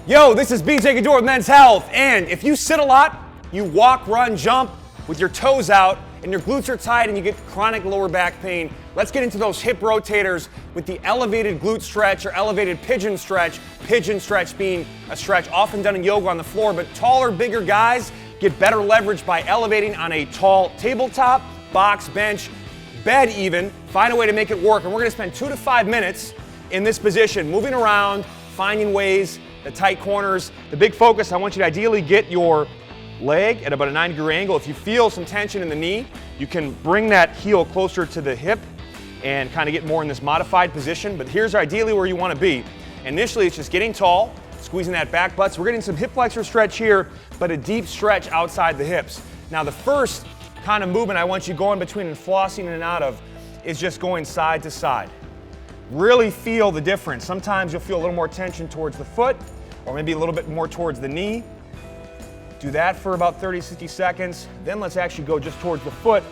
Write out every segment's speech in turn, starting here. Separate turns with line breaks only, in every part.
Yo, this is BJ Gador with Men's Health, and if you sit a lot, you walk, run, jump with your toes out, and your glutes are tight and you get chronic lower back pain, let's get into those hip rotators with the elevated glute stretch or elevated pigeon stretch. Pigeon stretch being a stretch often done in yoga on the floor, but taller, bigger guys get better leverage by elevating on a tall tabletop, box, bench, bed even. Find a way to make it work, and we're gonna spend 2 to 5 minutes in this position, moving around, finding ways, the tight corners. The big focus, I want you to ideally get your leg at about a 90-degree angle. If you feel some tension in the knee, you can bring that heel closer to the hip and kind of get more in this modified position. But here's ideally where you want to be. Initially, it's just getting tall, squeezing that back butt. So we're getting some hip flexor stretch here, but a deep stretch outside the hips. Now, the first kind of movement I want you going between and flossing in and out of is just going side to side. Really feel the difference. Sometimes you'll feel a little more tension towards the foot or maybe a little bit more towards the knee. Do that for about 30, 60 seconds. Then let's actually go just towards the foot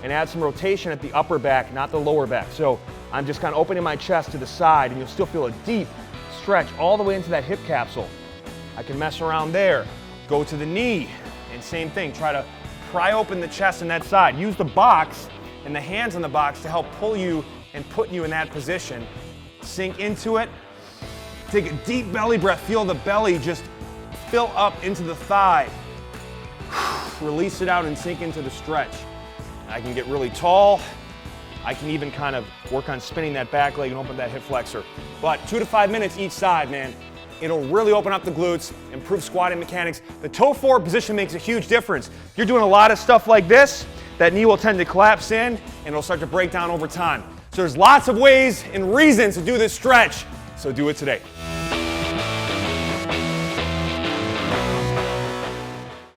and add some rotation at the upper back, not the lower back. So I'm just kind of opening my chest to the side and you'll still feel a deep stretch all the way into that hip capsule. I can mess around there. Go to the knee and same thing. Try to pry open the chest and that side. Use the box and the hands on the box to help pull you and put you in that position. Sink into it. Take a deep belly breath. Feel the belly just fill up into the thigh. Release it out and sink into the stretch. I can get really tall. I can even kind of work on spinning that back leg and open that hip flexor. But 2 to 5 minutes each side, man. It'll really open up the glutes, improve squatting mechanics. The toe forward position makes a huge difference. You're doing a lot of stuff like this, that knee will tend to collapse in and it'll start to break down over time. So there's lots of ways and reasons to do this stretch, so do it today.